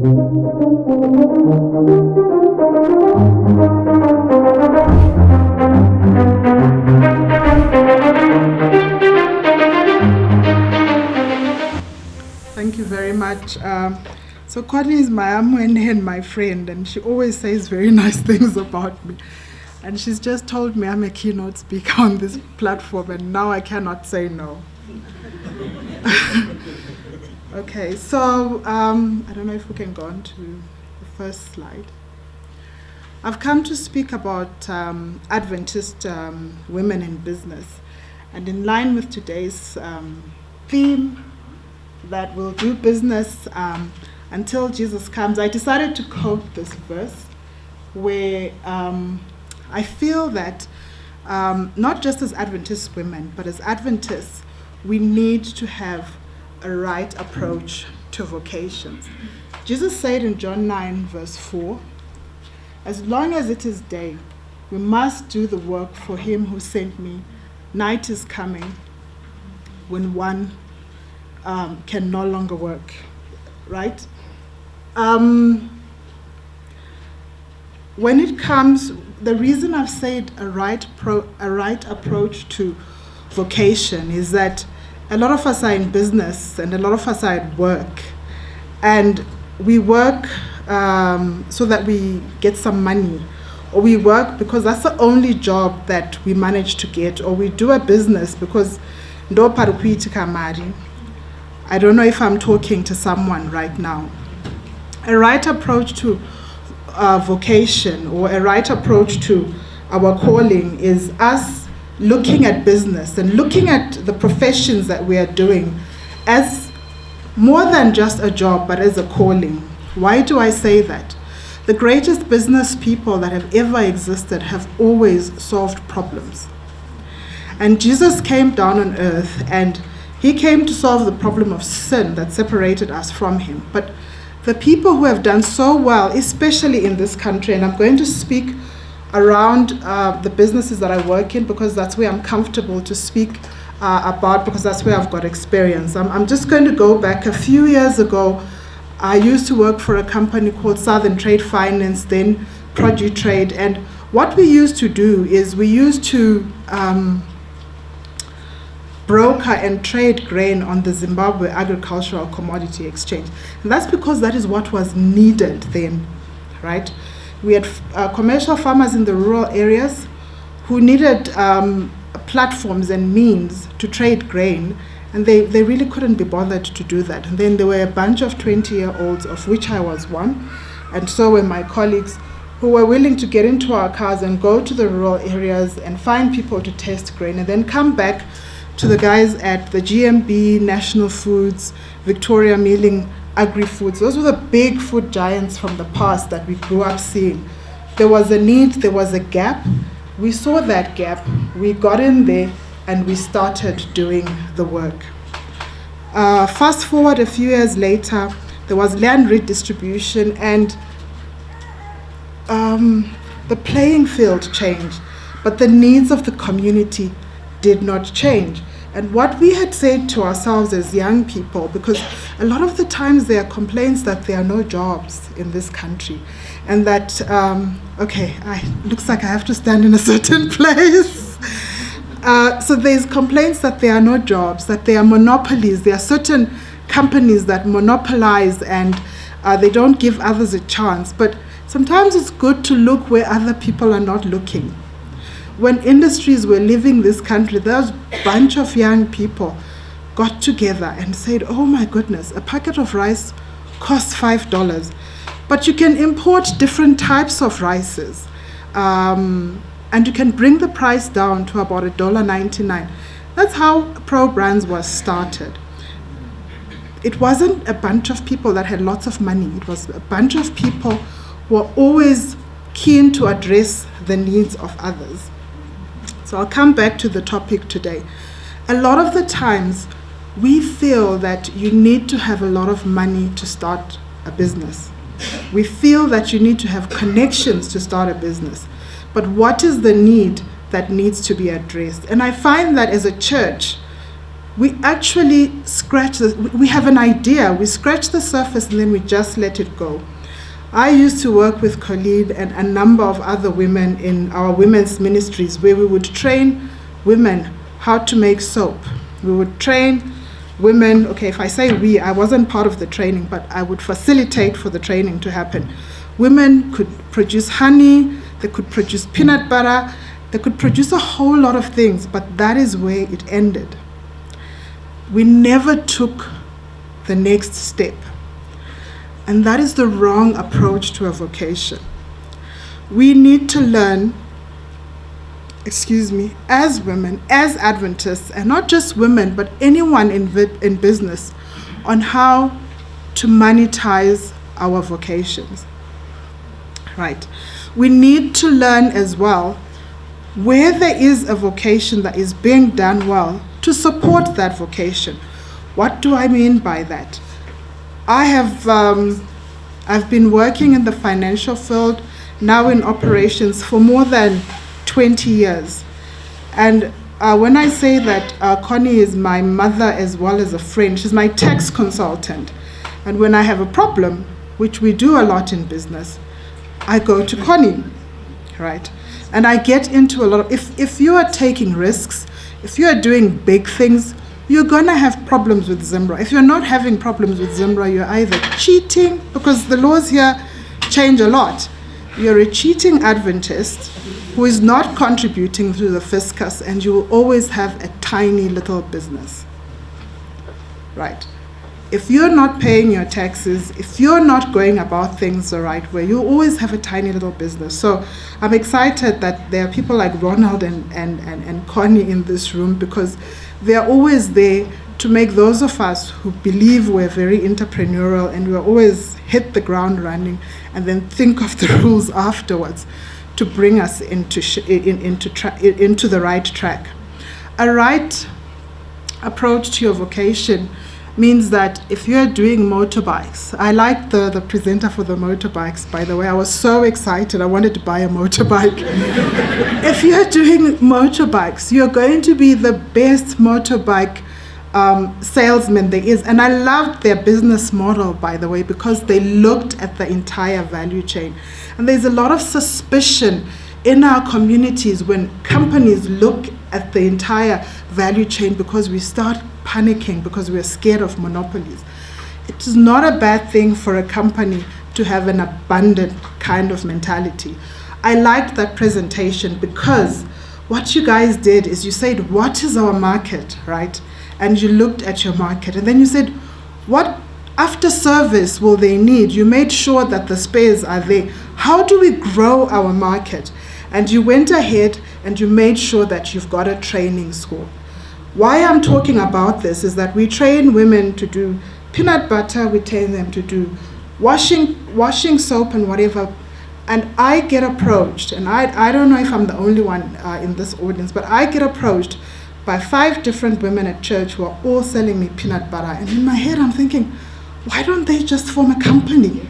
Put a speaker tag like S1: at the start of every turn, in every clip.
S1: Thank you very much. So Connie is my amwene and my friend, and she always says very nice things about me. And she's just told me I'm a keynote speaker on this platform, and now I cannot say no. Okay, so I don't know if we can go on to the first slide. I've come to speak about Adventist women in business. And in line with today's theme, that we'll do business until Jesus comes, I decided to quote this verse where I feel that not just as Adventist women, but as Adventists, we need to have a right approach to vocations. Jesus said in John 9, verse 4, "As long as it is day, we must do the work for him who sent me. Night is coming when one can no longer work," right? When it comes, the reason I've said a right approach to vocation is that a lot of us are in business and a lot of us are at work, and we work so that we get some money, or we work because that's the only job that we manage to get, or we do a business because ndo parukuitika mari. I don't know if I'm talking to someone right now. A right approach to vocation, or a right approach to our calling, is us looking at business and looking at the professions that we are doing as more than just a job, but as a calling. Why do I say that? The greatest business people that have ever existed have always solved problems. And Jesus came down on earth, and he came to solve the problem of sin that separated us from him. But the people who have done so well, especially in this country, and I'm going to speak around the businesses that I work in because that's where I'm comfortable to speak about, because that's where I've got experience. I'm just going to go back a few years ago. I used to work for a company called Southern Trade Finance, then Produtrade, and what we used to do is we used to broker and trade grain on the Zimbabwe Agricultural Commodity Exchange. And that's because that is what was needed then, right? We had commercial farmers in the rural areas who needed platforms and means to trade grain, and they really couldn't be bothered to do that. And then there were a bunch of 20-year-olds, of which I was one, and so were my colleagues, who were willing to get into our cars and go to the rural areas and find people to test grain, and then come back to the guys at the GMB, National Foods, Victoria Milling, Agri-Foods. Those were the big food giants from the past that we grew up seeing. There was a need, there was a gap. We saw that gap, we got in there, and we started doing the work. Fast forward a few years later, there was land redistribution, and the playing field changed, but the needs of the community did not change. And what we had said to ourselves as young people, because a lot of the times there are complaints that there are no jobs in this country, and that, looks like I have to stand in a certain place. So there's complaints that there are no jobs, that there are monopolies, there are certain companies that monopolize and they don't give others a chance. But sometimes it's good to look where other people are not looking. When industries were leaving this country, there was a bunch of young people got together and said, oh my goodness, a packet of rice costs $5, but you can import different types of rices, and you can bring the price down to about $1.99. That's how Pro Brands was started. It wasn't a bunch of people that had lots of money. It was a bunch of people who were always keen to address the needs of others. So I'll come back to the topic today. A lot of the times, we feel that you need to have a lot of money to start a business. We feel that you need to have connections to start a business. But what is the need that needs to be addressed? And I find that as a church, we actually scratch we have an idea, we scratch the surface, and then we just let it go. I used to work with Colleen and a number of other women in our women's ministries, where we would train women how to make soap. We would train women, okay, if I say we, I wasn't part of the training, but I would facilitate for the training to happen. Women could produce honey, they could produce peanut butter, they could produce a whole lot of things, but that is where it ended. We never took the next step. And that is the wrong approach to a vocation. We need to learn, as women, as Adventists, and not just women, but anyone in business, on how to monetize our vocations. Right. We need to learn as well, where there is a vocation that is being done well, to support that vocation. What do I mean by that? I've been working in the financial field, now in operations, for more than 20 years. And when I say that Connie is my mother as well as a friend, she's my tax consultant. And when I have a problem, which we do a lot in business, I go to Connie, right? And I get into a lot of, if you are taking risks, if you are doing big things, you're gonna have problems with Zimbra. If you're not having problems with Zimbra, you're either cheating, because the laws here change a lot. You're a cheating Adventist who is not contributing to the fiscus, and you will always have a tiny little business, right? If you're not paying your taxes, if you're not going about things the right way, you always have a tiny little business. So I'm excited that there are people like Ronald and Connie in this room, because they're always there to make those of us who believe we're very entrepreneurial and we're always hit the ground running and then think of the rules afterwards, to bring us into the right track. A right approach to your vocation means that if you're doing motorbikes, I like the presenter for the motorbikes, by the way. I was so excited, I wanted to buy a motorbike. If you're doing motorbikes, you're going to be the best motorbike salesman there is. And I loved their business model, by the way, because they looked at the entire value chain. And there's a lot of suspicion in our communities when companies look at the entire value chain, because we start panicking because we're scared of monopolies. It is not a bad thing for a company to have an abundant kind of mentality. I liked that presentation, because what you guys did is you said, what is our market, right? And you looked at your market, and then you said, what after service will they need? You made sure that the spares are there. How do we grow our market? And you went ahead and you made sure that you've got a training school. Why I'm talking about this is that we train women to do peanut butter, we train them to do washing soap and whatever. And I get approached, and I don't know if I'm the only one in this audience, but I get approached by 5 different women at church who are all selling me peanut butter. And in my head, I'm thinking, why don't they just form a company?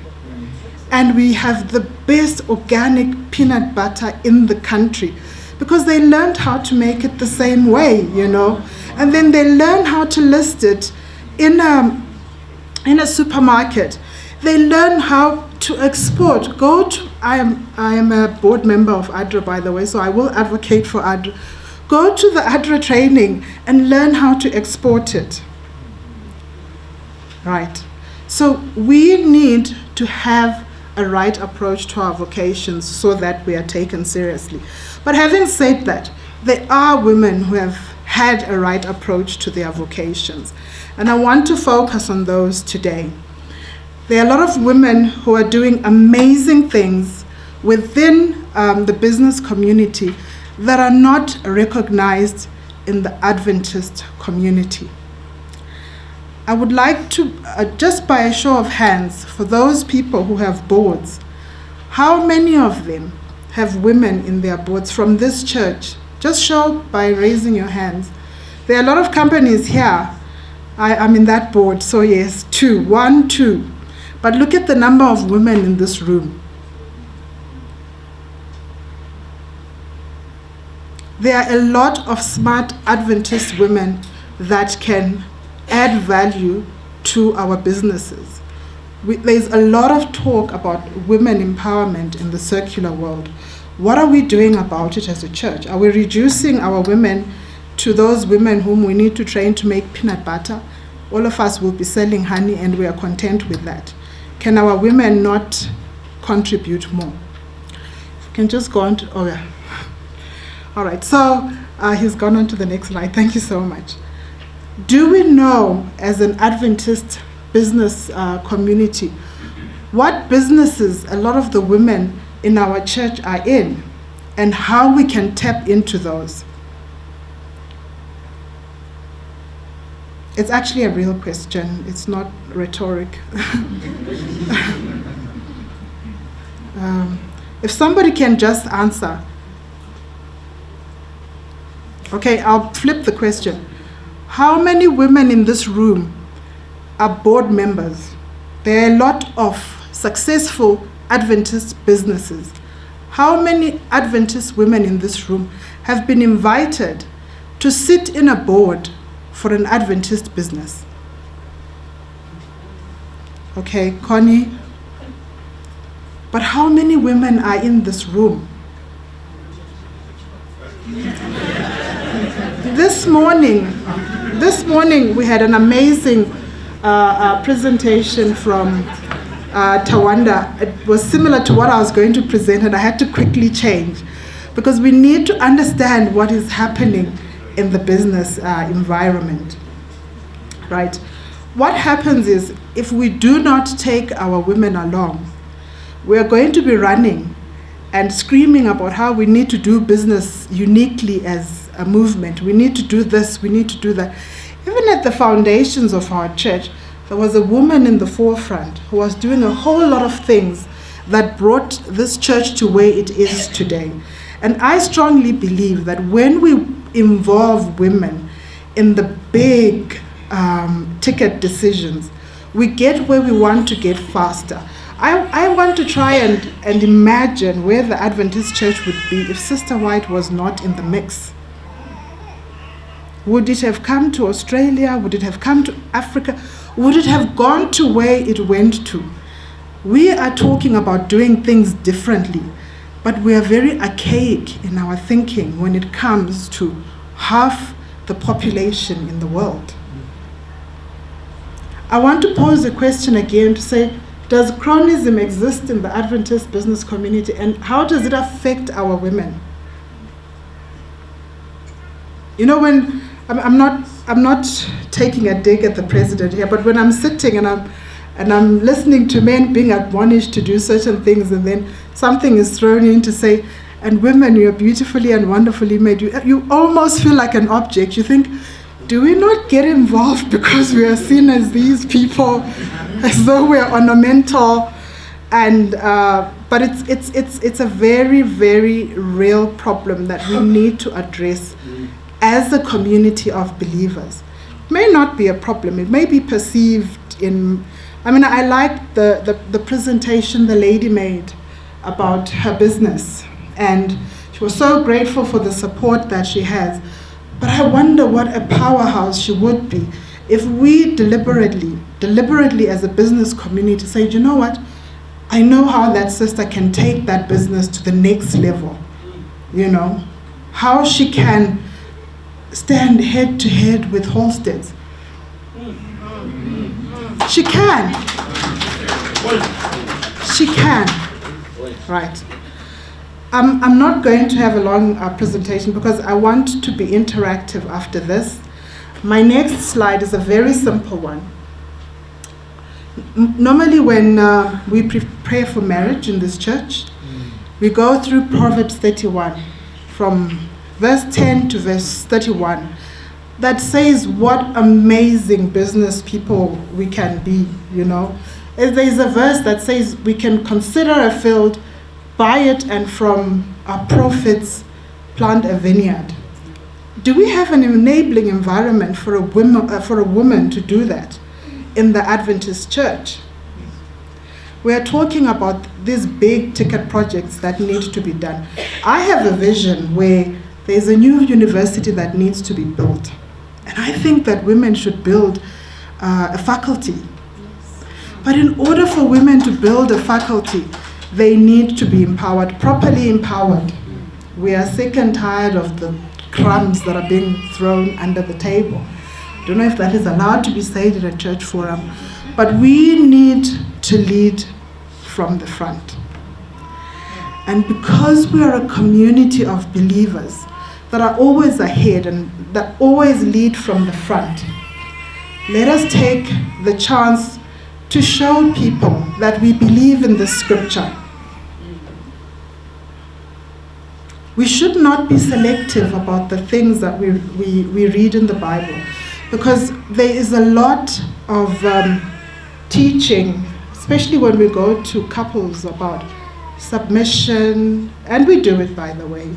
S1: And we have the best organic peanut butter in the country, because they learned how to make it the same way, you know. And then they learn how to list it in a supermarket. They learn how to export. I am a board member of ADRA, by the way, so I will advocate for ADRA. Go to the ADRA training and learn how to export it. Right. So we need to have a right approach to our vocations so that we are taken seriously. But having said that, there are women who have had a right approach to their vocations. And I want to focus on those today. There are a lot of women who are doing amazing things within the business community that are not recognized in the Adventist community. I would like to, just by a show of hands, for those people who have boards, how many of them have women in their boards from this church? Just show by raising your hands. There are a lot of companies here. I'm in that board, so yes, 2, 1, 2. But look at the number of women in this room. There are a lot of smart Adventist women that can add value to our businesses. There's a lot of talk about women empowerment in the circular world. What are we doing about it as a church? Are we reducing our women to those women whom we need to train to make peanut butter? All of us will be selling honey and we are content with that. Can our women not contribute more? If you can just go on to, oh yeah. All right, so he's gone on to the next slide. Thank you so much. Do we know, as an Adventist business community, what businesses a lot of the women in our church are in and how we can tap into those? It's actually a real question. It's not rhetoric. If somebody can just answer. Okay, I'll flip the question. How many women in this room are board members? There are a lot of successful Adventist businesses. How many Adventist women in this room have been invited to sit in a board for an Adventist business? Okay, Connie. But how many women are in this room? This morning we had an amazing presentation from Tawanda. It was similar to what I was going to present, and I had to quickly change because we need to understand what is happening in the business environment, right? What happens is, if we do not take our women along, we are going to be running and screaming about how we need to do business uniquely as a movement. We need to do this, we need to do that. Even at the foundations of our church, there was a woman in the forefront who was doing a whole lot of things that brought this church to where it is today. And I strongly believe that when we involve women in the big ticket decisions, we get where we want to get faster. I want to try and imagine where the Adventist church would be if Sister White was not in the mix. Would it have come to Australia? Would it have come to Africa? Would it have gone to where it went to? We are talking about doing things differently, but we are very archaic in our thinking when it comes to half the population in the world. I want to pose a question again to say, does chronism exist in the Adventist business community, and how does it affect our women? You know, when I'm not taking a dig at the president here, but when I'm sitting and I'm listening to men being admonished to do certain things, and then something is thrown in to say, and women, you are beautifully and wonderfully made. You almost feel like an object. You think, do we not get involved because we are seen as these people, as though we are ornamental? And but it's a very, very real problem that we need to address as a community of believers. It may not be a problem. It may be perceived in. I mean, I liked the presentation the lady made about her business, and she was so grateful for the support that she has. But I wonder what a powerhouse she would be if we deliberately as a business community say, you know what, I know how that sister can take that business to the next level. You know, how she can stand head to head with Halsteads. She can. She can. Right. I'm not going to have a long presentation because I want to be interactive after this. My next slide is a very simple one. Normally when we prepare for marriage in this church, we go through Proverbs 31 from verse 10 to verse 31 that says what amazing business people we can be, you know. There's a verse that says we can consider a field, buy it, and from our profits plant a vineyard. Do we have an enabling environment for a woman to do that in the Adventist church? We are talking about these big ticket projects that need to be done. I have a vision where there's a new university that needs to be built. And I think that women should build a faculty. But in order for women to build a faculty, they need to be empowered, properly empowered. We are sick and tired of the crumbs that are being thrown under the table. I don't know if that is allowed to be said in a church forum, but we need to lead from the front. And because we are a community of believers that are always ahead and that always lead from the front, let us take the chance to show people that we believe in the scripture. We should not be selective about the things that we read in the Bible, because there is a lot of teaching, especially when we go to couples, about submission, and we do it, by the way.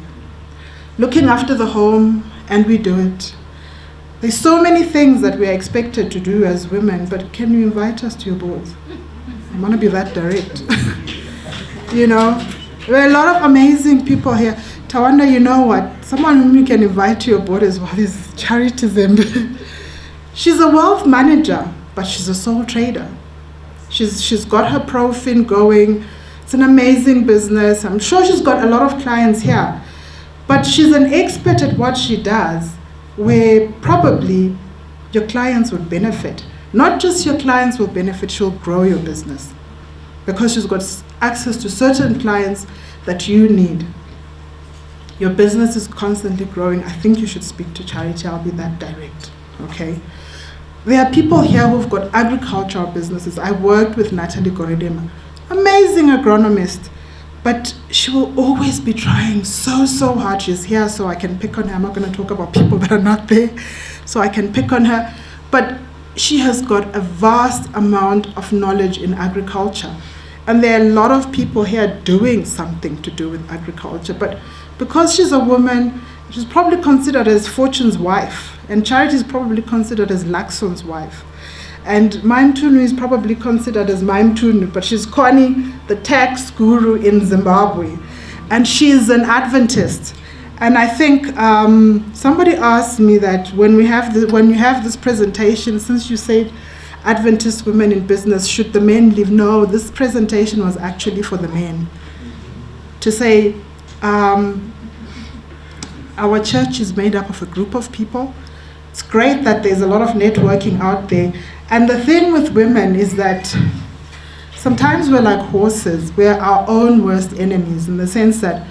S1: Looking after the home, and we do it. There's so many things that we are expected to do as women, but can you invite us to your boards? I want to be that direct. You know, there are a lot of amazing people here. Tawanda, you know what? Someone whom you can invite to your board as well is Charity Zembe. She's a wealth manager, but she's a sole trader. She's got her profin going. It's an amazing business. I'm sure she's got a lot of clients here. But she's an expert at what she does, where probably your clients would benefit. Not just your clients will benefit, she'll grow your business, because she's got access to certain clients that you need. Your business is constantly growing. I think you should speak to Charity. I'll be that direct, okay? There are people here who've got agricultural businesses. I worked with Natalie Goredema, amazing agronomist, but she will always be trying so hard. She's here, so I can pick on her. I'm not going to talk about people that are not there, so I can pick on her. But she has got a vast amount of knowledge in agriculture. And there are a lot of people here doing something to do with agriculture. But because she's a woman, she's probably considered as Fortune's wife. And Charity is probably considered as Laxon's wife. And Maimtunu is probably considered as Maimtunu, but she's Connie, the tax guru in Zimbabwe. And she is an Adventist. And I think somebody asked me that when you have this presentation, since you said Adventist women in business, should the men leave? No, this presentation was actually for the men. To say, our church is made up of a group of people. It's great that there's a lot of networking out there. And the thing with women is that sometimes we're like horses. We're our own worst enemies, in the sense that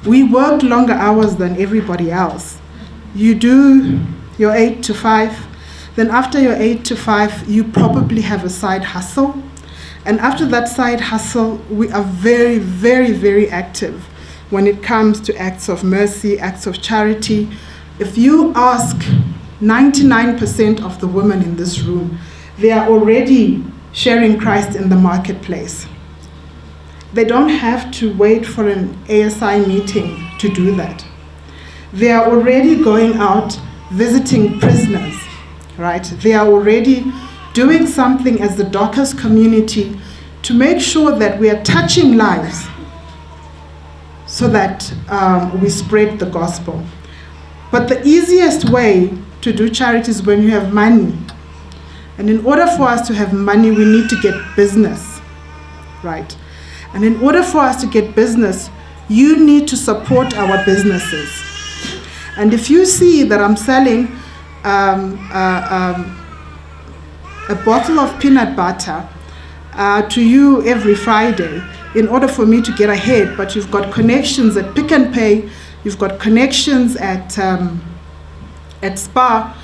S1: we work longer hours than everybody else. You do your 8 to 5. Then after your 8 to 5, you probably have a side hustle. And after that side hustle, we are very, very, very active when it comes to acts of mercy, acts of charity. If you ask 99% of the women in this room, they are already sharing Christ in the marketplace. They don't have to wait for an ASI meeting to do that. They are already going out visiting prisoners, right? They are already doing something as the Dockers community to make sure that we are touching lives so that we spread the gospel. But the easiest way to do charity is when you have money. And in order for us to have money, we need to get business, right? And in order for us to get business, you need to support our businesses. And if you see that I'm selling a bottle of peanut butter to you every Friday, in order for me to get ahead, but you've got connections at Pick and Pay, you've got connections at Spa,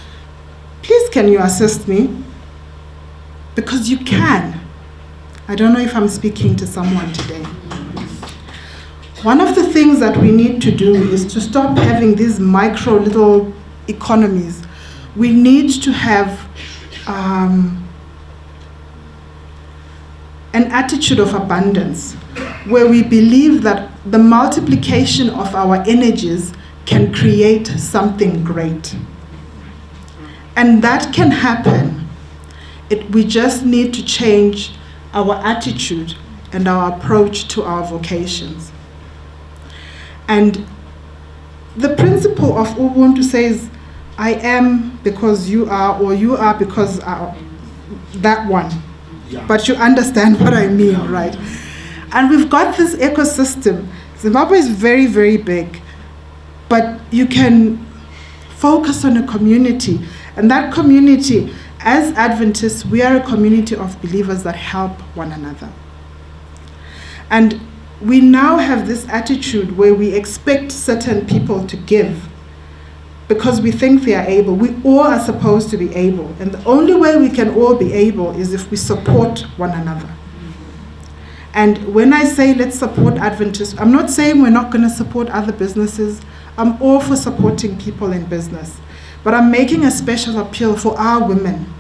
S1: please can you assist me? Because you can. I don't know if I'm speaking to someone today. One of the things that we need to do is to stop having these micro little economies. We need to have an attitude of abundance, where we believe that the multiplication of our energies can create something great. And that can happen. We just need to change our attitude and our approach to our vocations. And the principle of Ubuntu says, I am because you are, or you are because that one.
S2: Yeah.
S1: But you understand what I mean, right? And we've got this ecosystem. Zimbabwe is very, very big, but you can focus on a community. And that community, as Adventists, we are a community of believers that help one another. And we now have this attitude where we expect certain people to give because we think they are able. We all are supposed to be able. And the only way we can all be able is if we support one another. And when I say let's support Adventists, I'm not saying we're not going to support other businesses. I'm all for supporting people in business. But I'm making a special appeal for our women.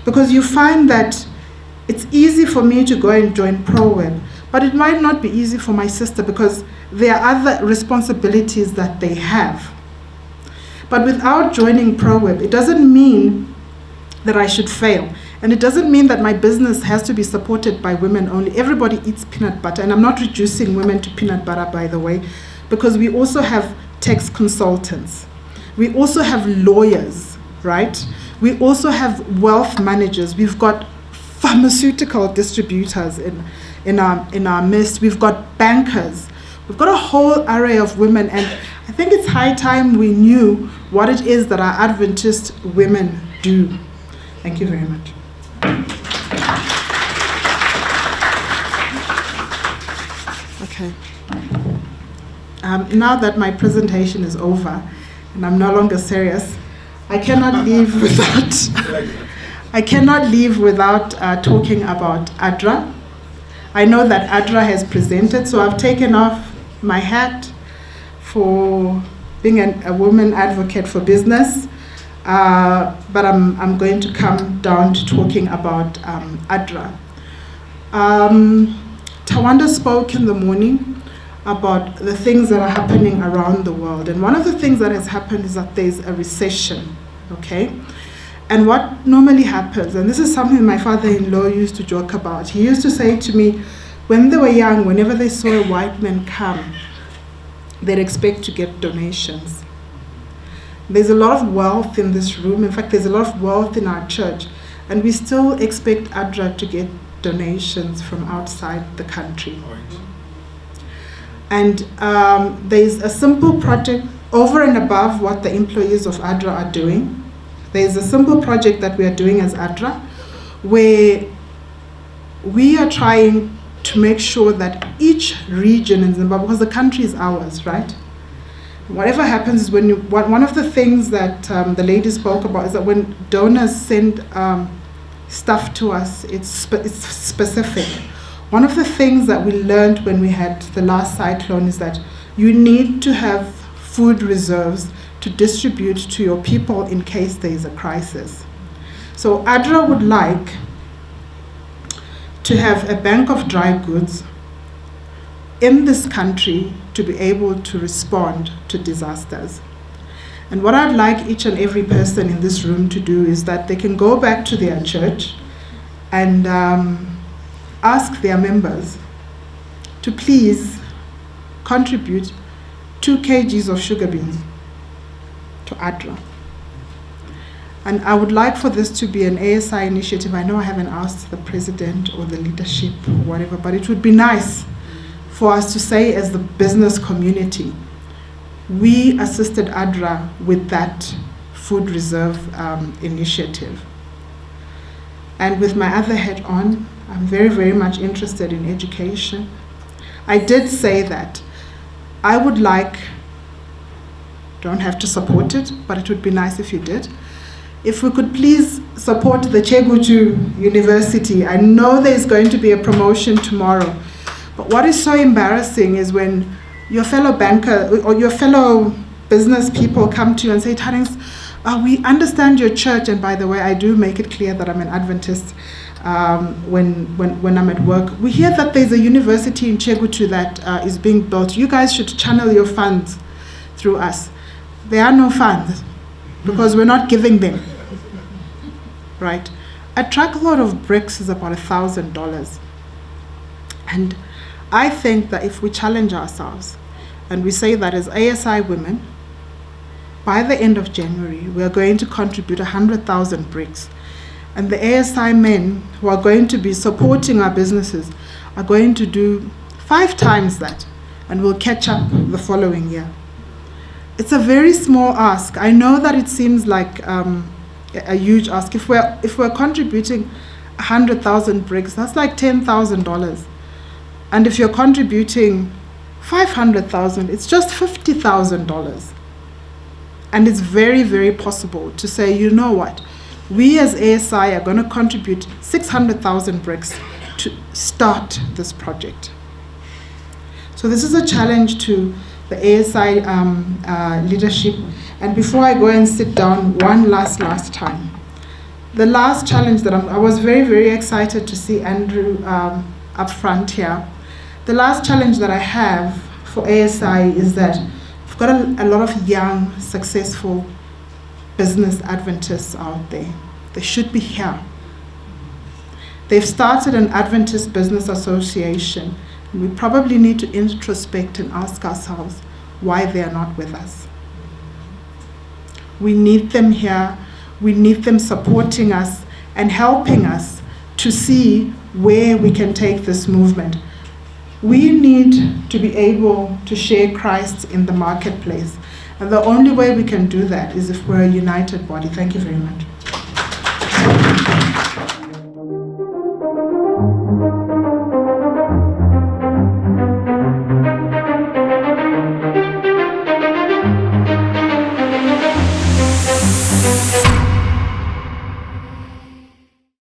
S1: Because you find that it's easy for me to go and join ProWeb, but it might not be easy for my sister because there are other responsibilities that they have. But without joining ProWeb, it doesn't mean that I should fail. And it doesn't mean that my business has to be supported by women only. Everybody eats peanut butter. And I'm not reducing women to peanut butter, by the way, because we also have tax consultants. We also have lawyers, right? We also have wealth managers. We've got pharmaceutical distributors in our midst. We've got bankers. We've got a whole array of women. And I think it's high time we knew what it is that our Adventist women do. Thank you very much. Okay. Now that my presentation is over and I'm no longer serious, I cannot leave without talking about ADRA. I know that ADRA has presented, so I've taken off my hat for being a woman advocate for business, but I'm going to come down to talking about ADRA. Tawanda spoke in the morning about the things that are happening around the world. And one of the things that has happened is that there's a recession, okay? And what normally happens, and this is something my father-in-law used to joke about, he used to say to me, when they were young, whenever they saw a white man come, they'd expect to get donations. There's a lot of wealth in this room. In fact, there's a lot of wealth in our church. And we still expect ADRA to get donations from outside the country. And there's a simple project over and above what the employees of ADRA are doing. There's a simple project that we are doing as ADRA where we are trying to make sure that each region in Zimbabwe, because the country is ours, right? Whatever happens is one of the things that the lady spoke about is that when donors send stuff to us, it's specific. One of the things that we learned when we had the last cyclone is that you need to have food reserves to distribute to your people in case there is a crisis. So ADRA would like to have a bank of dry goods in this country to be able to respond to disasters. And what I'd like each and every person in this room to do is that they can go back to their church and ask their members to please contribute 2 kgs of sugar beans to ADRA. And I would like for this to be an ASI initiative. I know I haven't asked the president or the leadership or whatever, but it would be nice for us to say as the business community, we assisted ADRA with that food reserve initiative. And with my other hat on, I'm very, very much interested in education. I did say that I would like, don't have to support it, but it would be nice if you did. If we could please support the Chegutu University. I know there's going to be a promotion tomorrow, but what is so embarrassing is when your fellow banker or your fellow business people come to you and say, Tidings, we understand your church, and by the way, I do make it clear that I'm an Adventist when I'm at work. We hear that there's a university in Chegutu that is being built. You guys should channel your funds through us. There are no funds because we're not giving them. Right? A truckload of bricks is about $1,000. And I think that if we challenge ourselves and we say that as ASI women, by the end of January, we are going to contribute 100,000 bricks. And the ASI men who are going to be supporting our businesses are going to do 5 times that, and we'll catch up the following year. It's a very small ask. I know that it seems like a huge ask. If we're contributing 100,000 bricks, that's like $10,000. And if you're contributing 500,000, it's just $50,000. And it's very, very possible to say, you know what, we as ASI are going to contribute 600,000 bricks to start this project. So this is a challenge to the ASI leadership. And before I go and sit down, one last time. The last challenge that I was very, very excited to see Andrew up front here. The last challenge that I have for ASI is that we've got a lot of young, successful business Adventists out there. They should be here. They've started an Adventist Business Association. We probably need to introspect and ask ourselves why they are not with us. We need them here. We need them supporting us and helping us to see where we can take this movement. We need to be able to share Christ in the marketplace. And the only way we can do that is if we're a united body. Thank you very much.